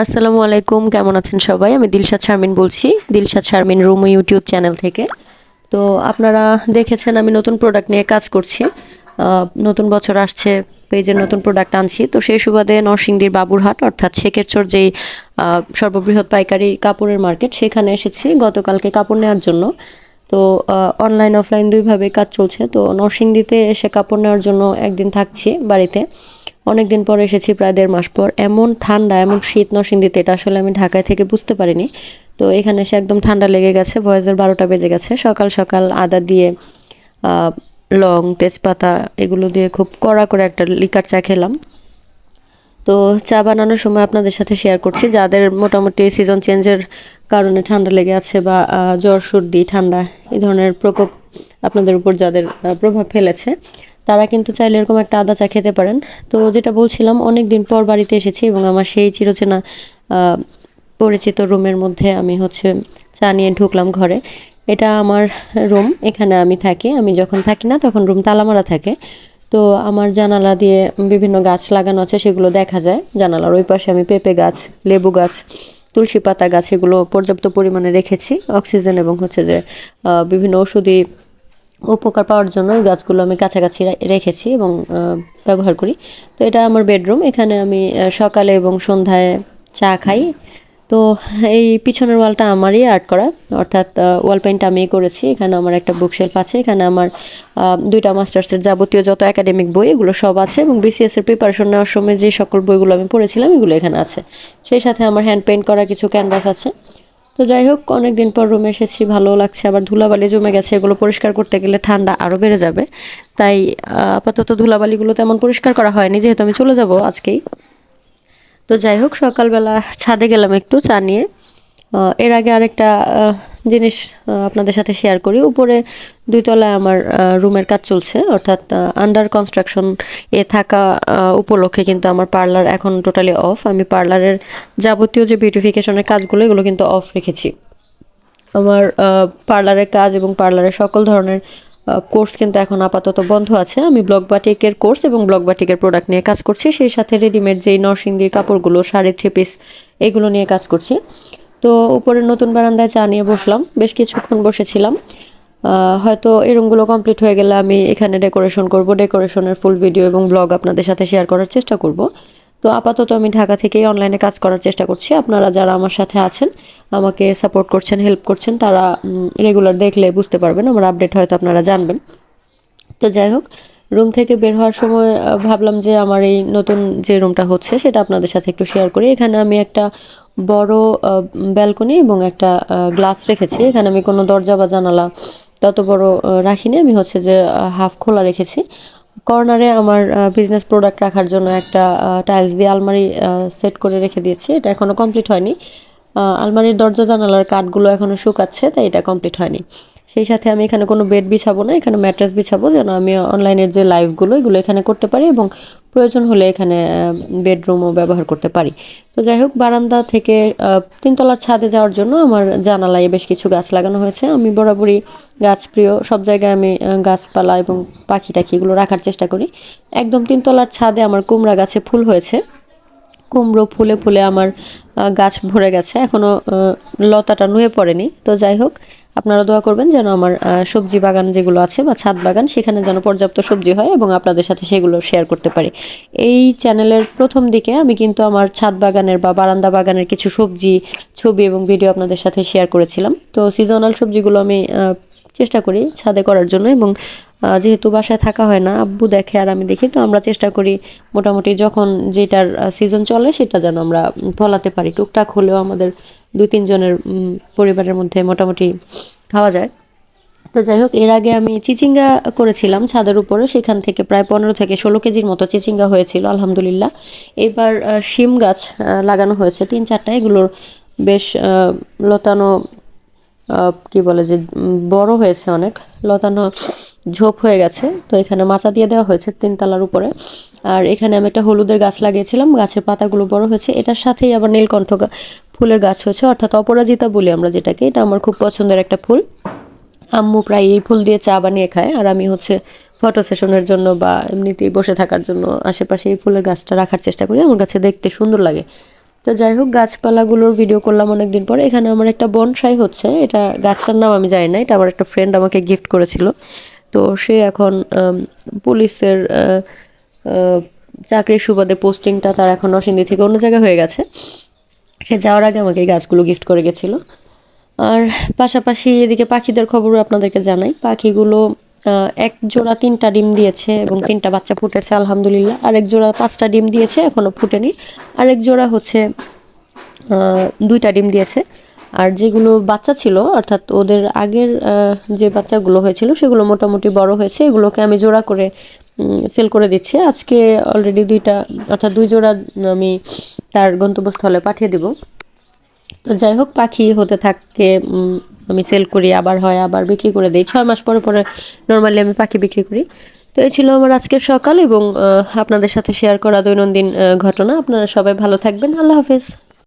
আসসালামু আলাইকুম, কেমন আছেন সবাই? আমি দিলশাদ শারমিন বলছি, দিলশাদ শারমিন রুমু ইউটিউব চ্যানেল থেকে। তো আপনারা দেখেছেন আমি নতুন প্রোডাক্ট নিয়ে কাজ করছি। নতুন বছর আসছে, পেজের নতুন প্রোডাক্ট আনছি। তো সেই সুবাদে নরসিংদীর বাবুরহাট অর্থাৎ শেখেরচর যেই সর্ববৃহৎ পাইকারি কাপড়ের মার্কেট, সেখানে এসেছি গতকালকে কাপড় নেওয়ার জন্য। তো অনলাইন অফলাইন দুইভাবে কাজ চলছে। তো নরসিংদীতে এসে কাপড় নেওয়ার জন্য একদিন থাকছি বাড়িতে। অনেক দিন পর এসেছি, প্রায় 1.5 মাস পর। এমন ঠান্ডা, এমন শীত নরসিংদীতে, এটা আসলে আমি ঢাকায় থেকে বুঝতে পারিনি। তো এখানে এসে একদম ঠান্ডা লেগে গেছে, ভয়েসের 12টা বেজে গেছে। সকাল সকাল আদা দিয়ে লং, তেজপাতা এগুলো দিয়ে খুব কড়া করে একটা লিকার চা খেলাম। তো চা বানানোর সময় আপনাদের সাথে শেয়ার করছি, যাদের মোটামুটি সিজন চেঞ্জের কারণে ঠান্ডা লেগে আছে বা জ্বর সর্দি ঠান্ডা এই ধরনের প্রকোপ আপনাদের উপর যাদের প্রভাব ফেলেছে, তারা কিন্তু চাইলে এরকম একটা আদা চা খেতে পারেন। তো যেটা বলছিলাম, অনেক দিন পর বাড়িতে এসেছি এবং আমার সেই চিরচেনা পরিচিত রুমের মধ্যে আমি চা নিয়ে ঢুকলাম ঘরে। এটা আমার রুম, এখানে আমি থাকি। আমি যখন থাকি না তখন রুম তালামারা থাকে। তো আমার জানালা দিয়ে বিভিন্ন গাছ লাগানো আছে, সেগুলো দেখা যায়। জানালার ওই পাশে আমি পেঁপে গাছ, লেবু গাছ, তুলসী পাতা গাছ এগুলো পর্যাপ্ত পরিমাণে রেখেছি অক্সিজেন এবং বিভিন্ন ওষুধি উপকার পাওয়ার জন্য এই গাছগুলো আমি কাছাকাছি রেখেছি এবং ব্যবহার করি। তো এটা আমার বেডরুম, এখানে আমি সকালে এবং সন্ধ্যায় চা খাই। তো এই পিছনের ওয়ালটা আমারই আর্ট করা, অর্থাৎ ওয়াল পেইন্ট আমিই করেছি। এখানে আমার একটা বুকশেলফ আছে, এখানে আমার 2টা মাস্টার্সের যাবতীয় যত একাডেমিক বই এগুলো সব আছে, এবং বিসিএস এর প্রিপারেশন নেওয়ার সময় যে সকল বইগুলো আমি পড়েছিলাম এগুলো এখানে আছে। সেই সাথে আমার হ্যান্ড পেইন্ট করা কিছু ক্যানভাস আছে। তো যাই হোক, অনেকদিন পর রুমে এসেছি, ভালো লাগছে। আবার ধুলাবালি জমে গেছে, এগুলো পরিষ্কার করতে গেলে ঠান্ডা আরও বেড়ে যাবে। তাই আপাতত ধুলাবালিগুলো তেমন পরিষ্কার করা হয়নি, যেহেতু আমি চলে যাব আজকেই। তো যাই হোক, সকালবেলা ছাদে গেলাম একটু চা নিয়ে। এর আগে আরেকটা জিনিস আপনাদের সাথে শেয়ার করি। উপরে 2 তলায় আমার রুমের কাজ চলছে, অর্থাৎ আন্ডার কনস্ট্রাকশন এ থাকা উপলক্ষে কিন্তু আমার পার্লার এখন টোটালি অফ। আমি পার্লারের যাবতীয় যে বিউটিফিকেশনের কাজগুলো এগুলো কিন্তু অফ রেখেছি। আমার পার্লারের কাজ এবং পার্লারের সকল ধরনের কোর্স কিন্তু এখন আপাতত বন্ধ আছে। আমি ব্লক বাটিকের কোর্স এবং ব্লক বাটিকের প্রোডাক্ট নিয়ে কাজ করছি, সেই সাথে রেডিমেড যেই নরসিংদীর কাপড়গুলো, শাড়ি, 3 পিস এগুলো নিয়ে কাজ করছি। তো উপরের নতুন বারান্দায় চা নিয়ে বসলাম, বেশ কিছুক্ষণ বসেছিলাম। হয়তো এই রুমগুলো কমপ্লিট হয়ে গেলে আমি এখানে ডেকোরেশন করব, ডেকোরেশনের ফুল ভিডিও এবং ব্লগ আপনাদের সাথে শেয়ার করার চেষ্টা করব। তো আপাতত আমি ঢাকা থেকেই অনলাইনে কাজ করার চেষ্টা করছি। আপনারা যারা আমার সাথে আছেন, আমাকে সাপোর্ট করছেন, হেল্প করছেন, তারা রেগুলার দেখলে বুঝতে পারবেন, আমার আপডেট হয়তো আপনারা জানবেন। তো যাই হোক, রুম থেকে বের হওয়ার সময় ভাবলাম যে আমার এই নতুন যে রুমটা হচ্ছে সেটা আপনাদের সাথে একটু শেয়ার করি। এখানে আমি একটা বড় ব্যালকনি এবং একটা গ্লাস রেখেছি। এখানে আমি কোনো দরজা বা জানালা তত বড় রাখিনি, আমি হাফ খোলা রেখেছি। কর্নারে আমার বিজনেস প্রোডাক্ট রাখার জন্য একটা টাইলস দিয়ে আলমারি সেট করে রেখে দিয়েছি। এটা এখনও কমপ্লিট হয়নি। আলমারির দরজা জানালার কাঠগুলো এখনও শুকাচ্ছে, তাই এটা কমপ্লিট হয়নি। সেই সাথে আমি এখানে কোনো বেড বিছাবো না, এখানে ম্যাট্রেস বিছাবো, যেন আমি অনলাইনের যে লাইভগুলো এগুলো এখানে করতে পারি এবং প্রয়োজন হলে এখানে বেডরুমও ব্যবহার করতে পারি। তো যাই হোক, বারান্দা থেকে 3 তলার ছাদে যাওয়ার জন্য আমার জানালায় বেশ কিছু গাছ লাগানো হয়েছে। আমি বরাবরই গাছ প্রিয়, সব জায়গায় আমি গাছপালা এবং পাখি টাখি এগুলো রাখার চেষ্টা করি। একদম 3 তলার ছাদে আমার কুমড়া গাছে ফুল হয়েছে, কুমড়ো ফুলে ফুলে আমার গাছ ভরে গেছে, এখনও লতাটা নুয়ে পড়েনি। তো যাই হোক, আপনারা দোয়া করবেন যেন আমার সবজি বাগান যেগুলো আছে বা ছাদ বাগান, সেখানে যেন পর্যাপ্ত সবজি হয় এবং আপনাদের সাথে সেগুলো শেয়ার করতে পারি। এই চ্যানেলের প্রথম দিকে আমি কিন্তু আমার ছাদ বাগানের বা বারান্দা বাগানের কিছু সবজি, ছবি এবং ভিডিও আপনাদের সাথে শেয়ার করেছিলাম। তো সিজনাল সবজিগুলো আমি চেষ্টা করি ছাদে করার জন্য, এবং যেহেতু বাসায় থাকা হয় না, আব্বু দেখে আর আমি দেখি, তো আমরা চেষ্টা করি মোটামুটি যখন যেটার সিজন চলে সেটা যেন আমরা ফলাতে পারি। টুকটাক হলেও আমাদের 2-3 জনের পরিবারের মধ্যে মোটামুটি খাওয়া যায়। তো যাই হোক, এর আগে আমি চিচিঙ্গা করেছিলাম ছাদের উপরে, সেখান থেকে প্রায় 15 থেকে 16 কেজির মতো চিচিঙ্গা হয়েছিল আলহামদুলিল্লাহ। এবার শিম গাছ লাগানো হয়েছে 3-4টা, এগুলোর বেশ লতানো, কি বলে যে বড় হয়েছে, অনেক লতানো ঝোপ হয়ে গেছে। তো এখানে মাচা দিয়ে দেওয়া হয়েছে 3 তলার উপরে। আর এখানে আমি একটা হলুদের গাছ লাগিয়েছিলাম, গাছের পাতাগুলো বড় হয়েছে। এটার সাথেই আবার নীলকণ্ঠ ফুলের গাছ হয়েছে, অর্থাৎ অপরাজিতা বলি আমরা যেটাকে। এটা আমার খুব পছন্দের একটা ফুল। আম্মু প্রায় এই ফুল দিয়ে চা বানিয়ে খায়, আর আমি ফটো সেশনের জন্য বা এমনিতেই বসে থাকার জন্য আশেপাশে এই ফুলের গাছটা রাখার চেষ্টা করি, আমার কাছে দেখতে সুন্দর লাগে। তো যাই হোক, গাছপালাগুলোর ভিডিও করলাম অনেক দিন পর। এখানে আমার একটা বনসাই হচ্ছে, এটা গাছটার নাম আমি জানি না, এটা আমার একটা ফ্রেন্ড আমাকে গিফট করেছিল। তো সে এখন পুলিশের চাকরির সুবাদে পোস্টিংটা তার এখন নরসিংদী থেকে অন্য জায়গায় হয়ে গেছে। সে যাওয়ার আগে আমাকে এই গাছগুলো গিফট করে গেছিলো। আর পাশাপাশি এদিকে পাখিদের খবরও আপনাদেরকে জানাই। পাখিগুলো এক জোড়া 3টা ডিম দিয়েছে এবং 3টা বাচ্চা ফুটেছে আলহামদুলিল্লাহ। আরেক জোড়া 5টা ডিম দিয়েছে, এখনও ফুটেনি। আরেক জোড়া হচ্ছে 2টা ডিম দিয়েছে। আর যেগুলো বাচ্চা ছিল, অর্থাৎ ওদের আগের যে বাচ্চাগুলো হয়েছিল সেগুলো মোটামুটি বড় হয়েছে। এগুলোকে আমি জোড়া করে সেল করে দিচ্ছি। আজকে অলরেডি 2টা, অর্থাৎ 2 জোড়া আমি তার গন্তব্যস্থলে পাঠিয়ে দেব। তো যাই হোক, পাখি হতে থাকে, আমি সেল করি, আবার হয় আবার বিক্রি করে দিই। 6 মাস পরে পরে নর্মালি আমি পাখি বিক্রি করি। তো এই ছিল আমার আজকের সকাল এবং আপনাদের সাথে শেয়ার করা দৈনন্দিন ঘটনা। আপনারা সবাই ভালো থাকবেন। আল্লাহ হাফেজ।